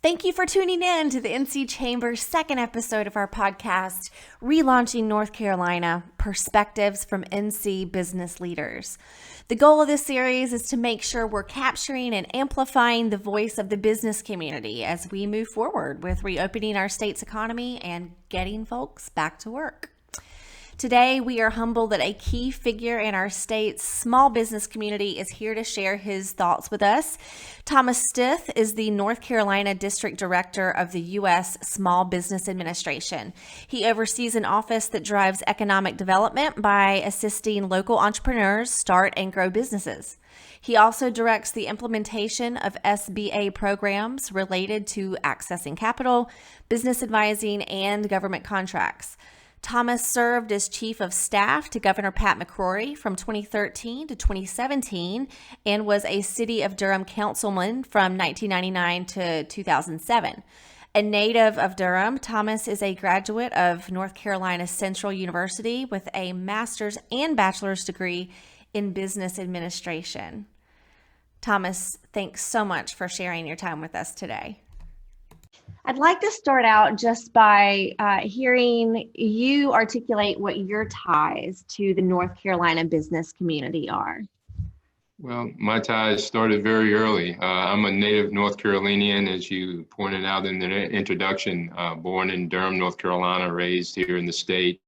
Thank you for tuning in to the NC Chamber's second episode of our podcast, Relaunching North Carolina, Perspectives from NC Business Leaders. The goal of this series is to make sure we're capturing and amplifying the voice of the business community as we move forward with reopening our state's economy and getting folks back to work. Today, we are humbled that a key figure in our state's small business community is here to share his thoughts with us. Thomas Stith is the North Carolina District Director of the U.S. Small Business Administration. He oversees an office that drives economic development by assisting local entrepreneurs start and grow businesses. He also directs the implementation of SBA programs related to accessing capital, business advising, and government contracts. Thomas served as Chief of Staff to Governor Pat McCrory from 2013 to 2017 and was a City of Durham councilman from 1999 to 2007. A native of Durham, Thomas is a graduate of North Carolina Central University with a master's and bachelor's degree in business administration. Thomas, thanks so much for sharing your time with us today. I'd like to start out just by hearing you articulate what your ties to the North Carolina business community are. Well, my ties started very early. I'm a native North Carolinian, as you pointed out in the introduction, born in Durham, North Carolina, raised here in the state.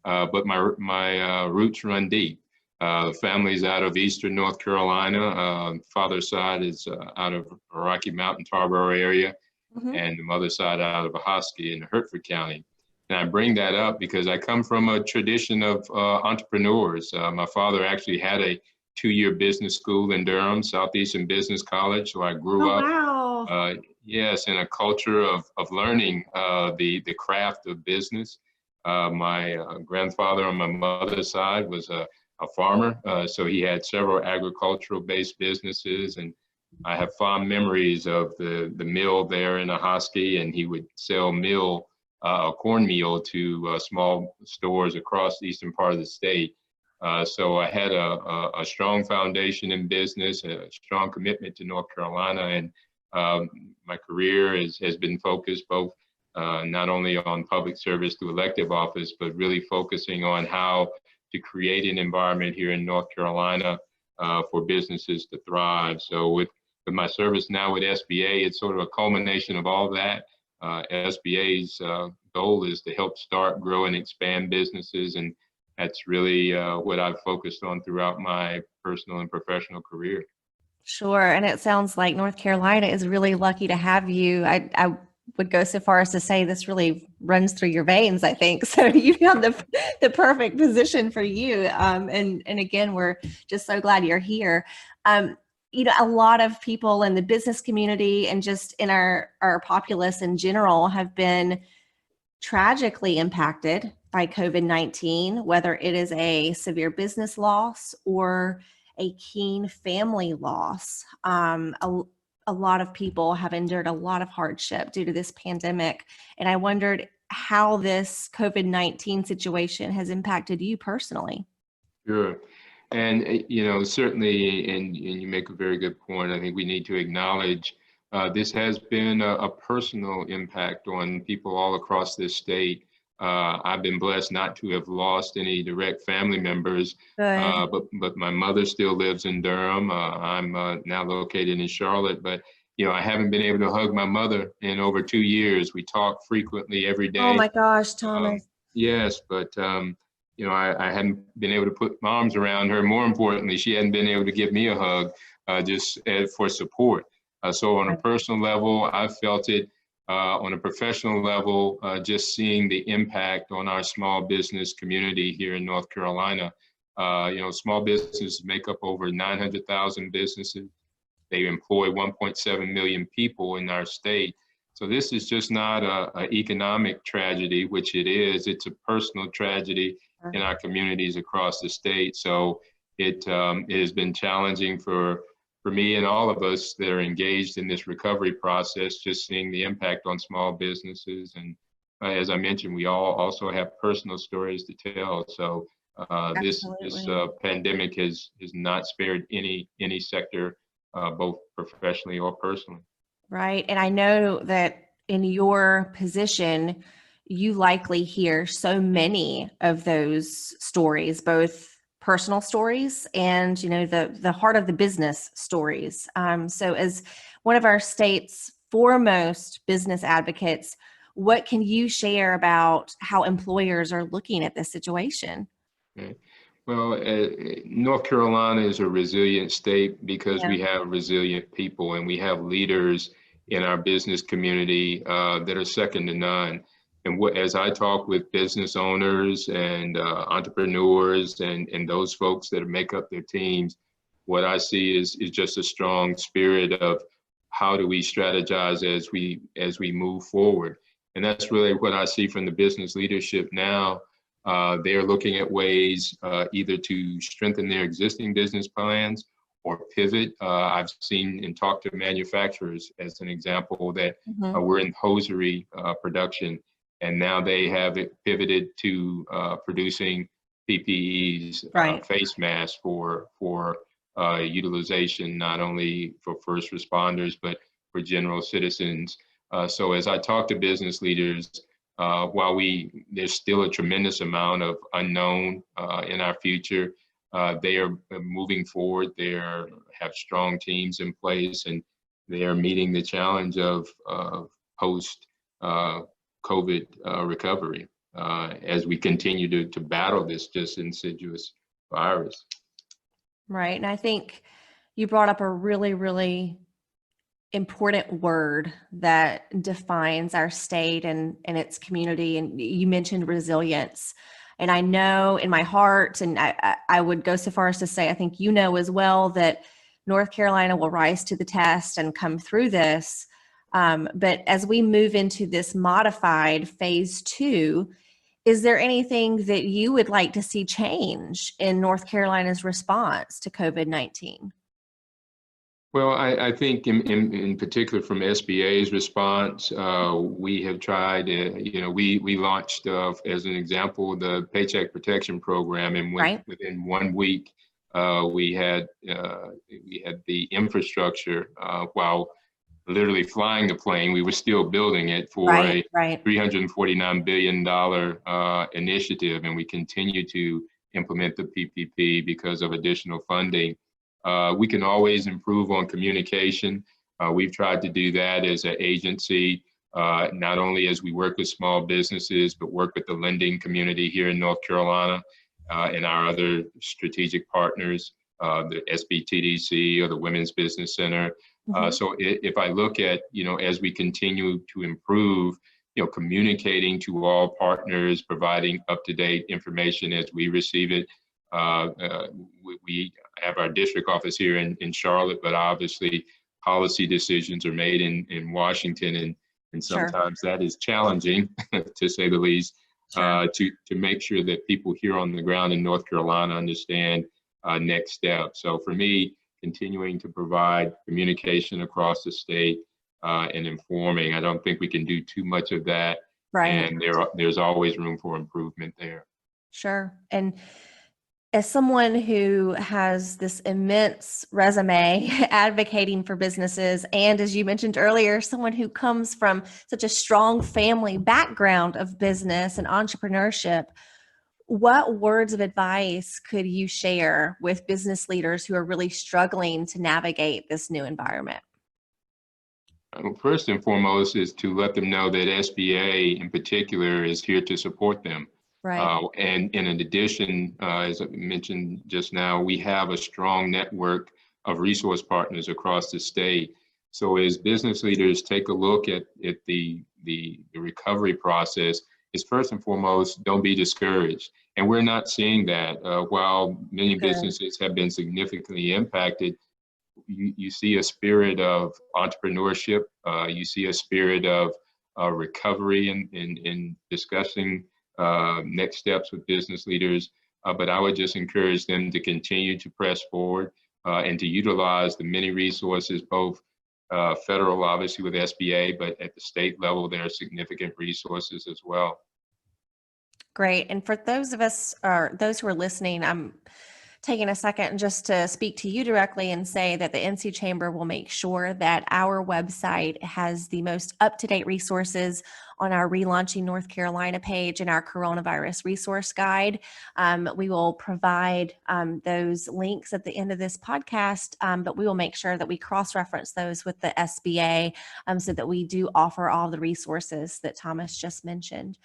But my roots run deep. Family's out of Eastern North Carolina. Father's side is out of Rocky Mountain, Tarboro area. And the mother's side out of Ahoskie in Hertford County. And I bring that up because I come from a tradition of entrepreneurs. My father actually had a 2-year business school in Durham, Southeastern Business College. So I grew up, wow. Yes, in a culture of learning the craft of business. My grandfather on my mother's side was a farmer. So he had several agricultural-based businesses, and I have fond memories of the mill there in Ahoskie, and he would sell cornmeal to small stores across the eastern part of the state. So I had a strong foundation in business, a strong commitment to North Carolina, and my career has been focused both not only on public service through elective office, but really focusing on how to create an environment here in North Carolina for businesses to thrive. So with my service now with SBA, it's sort of a culmination of all that. SBA's goal is to help start, grow, and expand businesses, and that's really what I've focused on throughout my personal and professional career. Sure, and it sounds like North Carolina is really lucky to have you. I would go so far as to say this really runs through your veins, I think. So you found the perfect position for you. And again, we're just so glad you're here. A lot of people in the business community and just in our populace in general have been tragically impacted by COVID-19, whether it is a severe business loss or a keen family loss. A lot of people have endured a lot of hardship due to this pandemic. And I wondered how this COVID-19 situation has impacted you personally. Sure. And, certainly, and you make a very good point. I think we need to acknowledge this has been a personal impact on people all across this state. I've been blessed not to have lost any direct family members, but my mother still lives in Durham. I'm now located in Charlotte, but, I haven't been able to hug my mother in over 2 years. We talk frequently every day. Oh my gosh, Thomas. Yes, but I hadn't been able to put my arms around her. More importantly, she hadn't been able to give me a hug just for support. So on a personal level, I felt it. On a professional level, just seeing the impact on our small business community here in North Carolina. Small businesses make up over 900,000 businesses. They employ 1.7 million people in our state. So this is just not an economic tragedy, which it is. It's a personal tragedy in our communities across the state. So it has been challenging for me and all of us that are engaged in this recovery process, just seeing the impact on small businesses. And as I mentioned, we all also have personal stories to tell. So this pandemic has not spared any sector, both professionally or personally. Right. And I know that in your position, you likely hear so many of those stories, both personal stories and, the heart of the business stories. So as one of our state's foremost business advocates, what can you share about how employers are looking at this situation? Right. Well, North Carolina is a resilient state because Yeah. we have resilient people and we have leaders in our business community that are second to none. And as I talk with business owners and entrepreneurs and those folks that make up their teams, what I see is just a strong spirit of how do we strategize as we move forward. And that's really what I see from the business leadership now. They are looking at ways either to strengthen their existing business plans or pivot. I've seen and talked to manufacturers as an example that Mhm. we're in hosiery production, and now they have it pivoted to producing PPEs, Right. face masks for utilization not only for first responders but for general citizens. So as I talk to business leaders, while there's still a tremendous amount of unknown in our future, they are moving forward. Have strong teams in place, and they are meeting the challenge of post COVID recovery as we continue to battle this just insidious virus. Right. And I think you brought up a really, really important word that defines our state and its community. And you mentioned resilience. And I know in my heart, and I would go so far as to say, I think you know as well, that North Carolina will rise to the test and come through this. But as we move into this modified phase 2, is there anything that you would like to see change in North Carolina's response to COVID-19? Well, I think in particular from SBA's response, we have tried, we launched, as an example, the Paycheck Protection Program, and Right. within 1 week, we had the infrastructure, while literally flying the plane, we were still building it for Right. a Right. $349 billion initiative, and we continue to implement the PPP because of additional funding. We can always improve on communication. We've tried to do that as an agency, not only as we work with small businesses, but work with the lending community here in North Carolina and our other strategic partners, the SBTDC or the Women's Business Center. Mhm. So if I look at, as we continue to improve, communicating to all partners, providing up-to-date information as we receive it. We have our district office here in Charlotte, but obviously policy decisions are made in Washington, and Sure. sometimes that is challenging, to say the least, Sure. to make sure that people here on the ground in North Carolina understand next steps. So for me, continuing to provide communication across the state and informing, I don't think we can do too much of that, Right. and there's always room for improvement there. Sure. And as someone who has this immense resume advocating for businesses, and as you mentioned earlier, someone who comes from such a strong family background of business and entrepreneurship, what words of advice could you share with business leaders who are really struggling to navigate this new environment? First and foremost is to let them know that SBA in particular is here to support them. Right. And in addition, as I mentioned just now, we have a strong network of resource partners across the state. So as business leaders take a look at the recovery process, is first and foremost, don't be discouraged. And we're not seeing that. While many Good. businesses have been significantly impacted, you see a spirit of entrepreneurship. You see a spirit of recovery in discussing next steps with business leaders. But I would just encourage them to continue to press forward and to utilize the many resources, both federal, obviously with SBA, but at the state level, there are significant resources as well. Great. And for those of us or those who are listening, I'm taking a second just to speak to you directly and say that the NC Chamber will make sure that our website has the most up-to-date resources on our Relaunching North Carolina page and our coronavirus resource guide. We will provide those links at the end of this podcast, but we will make sure that we cross-reference those with the SBA so that we do offer all the resources that Thomas just mentioned.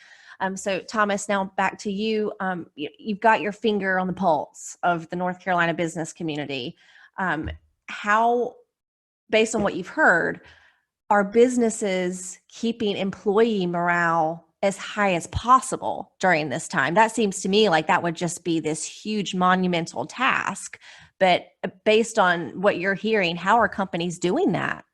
So Thomas, now back to you. You've got your finger on the pulse of the North Carolina business community. How, based on what you've heard, are businesses keeping employee morale as high as possible during this time? That seems to me like that would just be this huge monumental task. But based on what you're hearing, how are companies doing that?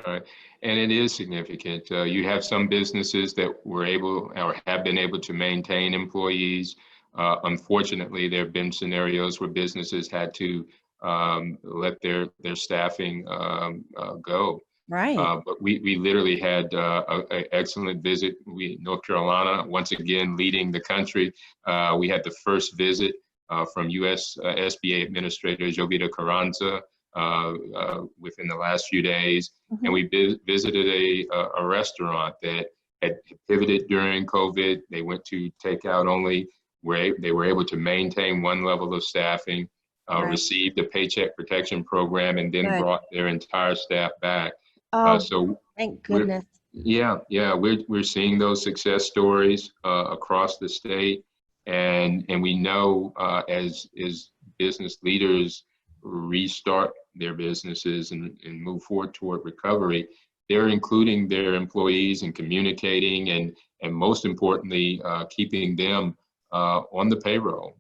Right. And it is significant. You have some businesses that were able or have been able to maintain employees. Unfortunately, there have been scenarios where businesses had to let their staffing go. Right. But we literally had an excellent visit. North Carolina, once again, leading the country. We had the first visit from U.S. SBA Administrator Jovita Carranza within the last few days. Mm-hmm. And we visited a restaurant that had pivoted during COVID. They went to takeout only, where they were able to maintain one level of staffing, Right. received a paycheck protection program, and then Good. brought their entire staff back. Oh, So thank goodness. we're seeing those success stories across the state, and we know as business leaders restart their businesses and move forward toward recovery, they're including their employees and communicating, and most importantly, keeping them on the payroll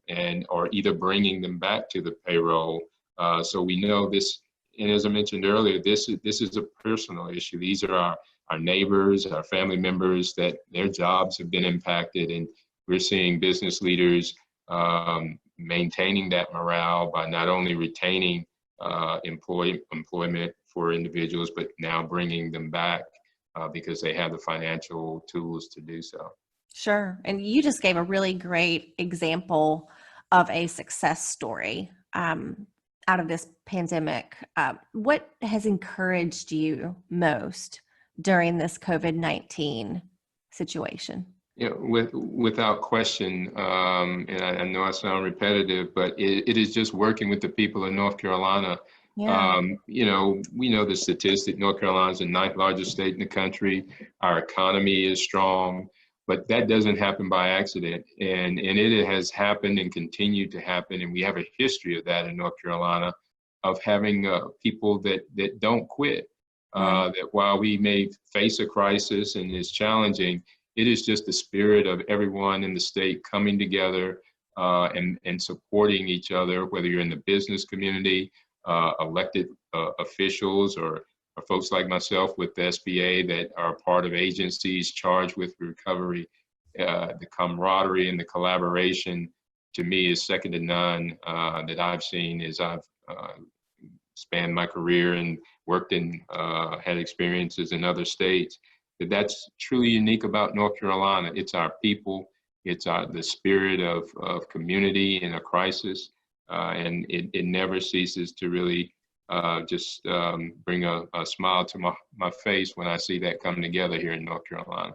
or either bringing them back to the payroll. So we know this. And as I mentioned earlier, this is a personal issue. These are our neighbors, our family members that their jobs have been impacted. And we're seeing business leaders maintaining that morale by not only retaining employment for individuals, but now bringing them back because they have the financial tools to do so. Sure. And you just gave a really great example of a success story out of this pandemic. What has encouraged you most during this COVID-19 situation? Without question, and I know I sound repetitive, but it is just working with the people in North Carolina. Yeah. We know the statistic. North Carolina is the 9th largest state in the country. Our economy is strong, but that doesn't happen by accident. And it has happened and continued to happen. And we have a history of that in North Carolina, of having people that don't quit. That while we may face a crisis and it's challenging, it is just the spirit of everyone in the state coming together and supporting each other, whether you're in the business community, elected officials, or folks like myself with the SBA that are part of agencies charged with recovery. The camaraderie and the collaboration, to me, is second to none that I've seen as I've spanned my career and worked and had experiences in other states. That's truly unique about North Carolina. It's our people. It's the spirit of community in a crisis. And it never ceases to really just bring a smile to my face when I see that come together here in North Carolina.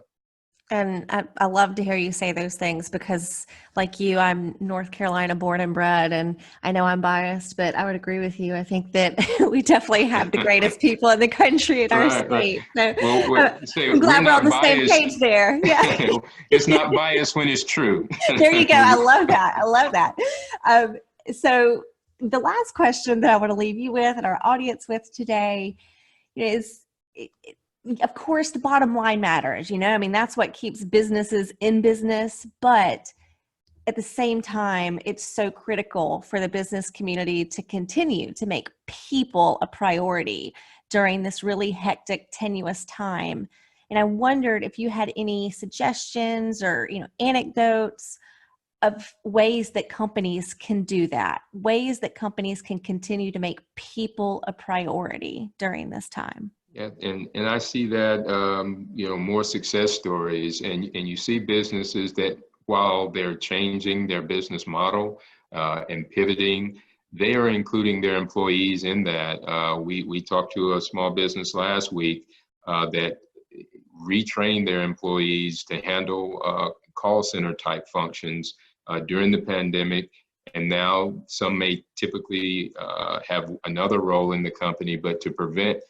And I love to hear you say those things because, like you, I'm North Carolina born and bred, and I know I'm biased, but I would agree with you. I think that we definitely have the greatest people in the country in our state. Right. So Well, I'm glad we're on the same biased. page there. Yeah. It's not biased when it's true. There you go. I love that. I love that. So the last question that I want to leave you with and our audience with today is, of course, the bottom line matters. I mean, that's what keeps businesses in business. But at the same time, it's so critical for the business community to continue to make people a priority during this really hectic, tenuous time. And I wondered if you had any suggestions or, anecdotes of ways that companies can do that, ways that companies can continue to make people a priority during this time. Yeah, and I see that more success stories, and you see businesses that while they're changing their business model, and pivoting. They are including their employees in that. We talked to a small business last week that retrained their employees to handle call center type functions during the pandemic. And now some may typically have another role in the company, but to prevent,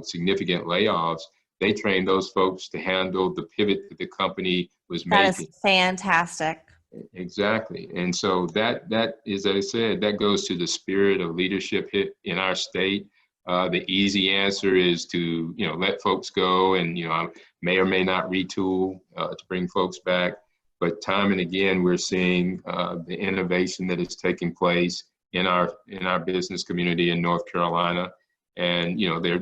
significant layoffs, they trained those folks to handle the pivot that the company was That making. is fantastic. Exactly. And so that is, as I said, that goes to the spirit of leadership in our state. The easy answer is to, let folks go and, I may or may not retool to bring folks back. But time and again, we're seeing the innovation that is taking place in our business community in North Carolina. And,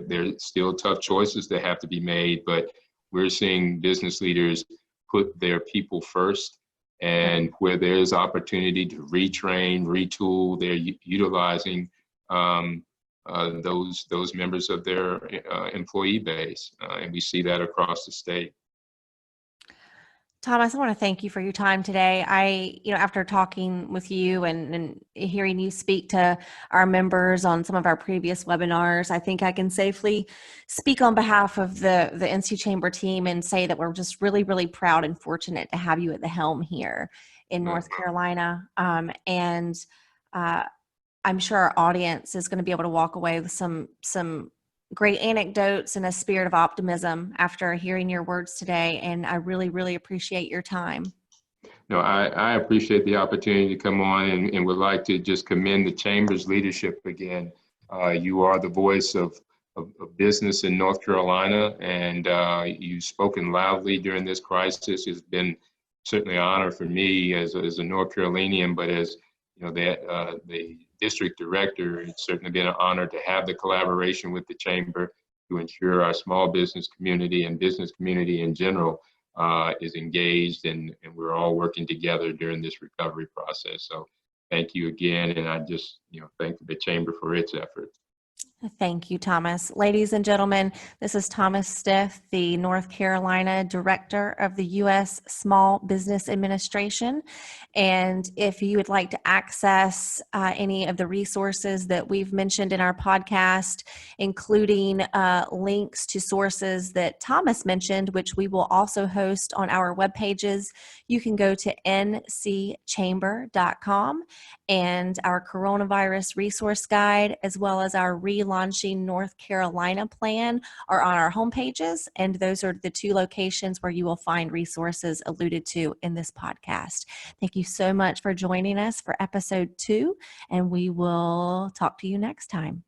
there's still tough choices that have to be made, but we're seeing business leaders put their people first. And where there's opportunity to retrain, retool, they're utilizing those members of their employee base. And we see that across the state. Thomas, I want to thank you for your time today. After talking with you and hearing you speak to our members on some of our previous webinars, I think I can safely speak on behalf of the NC Chamber team and say that we're just really, really proud and fortunate to have you at the helm here in North Carolina. And I'm sure our audience is going to be able to walk away with some great anecdotes and a spirit of optimism after hearing your words today. And I really, really appreciate your time. No, I appreciate the opportunity to come on and would like to just commend the Chamber's leadership again. You are the voice of business in North Carolina, and you've spoken loudly during this crisis. It's been certainly an honor for me as a North Carolinian, but as the district director, it's certainly been an honor to have the collaboration with the Chamber to ensure our small business community and business community in general is engaged, and we're all working together during this recovery process. So thank you again, and I just thank the Chamber for its efforts. Thank you, Thomas. Ladies and gentlemen, this is Thomas Stith, the North Carolina Director of the U.S. Small Business Administration. And if you would like to access any of the resources that we've mentioned in our podcast, including links to sources that Thomas mentioned, which we will also host on our web pages, you can go to ncchamber.com, and our coronavirus resource guide, as well as our Relaunching North Carolina plan, are on our home pages. And those are the two locations where you will find resources alluded to in this podcast. Thank you so much for joining us for episode 2, and we will talk to you next time.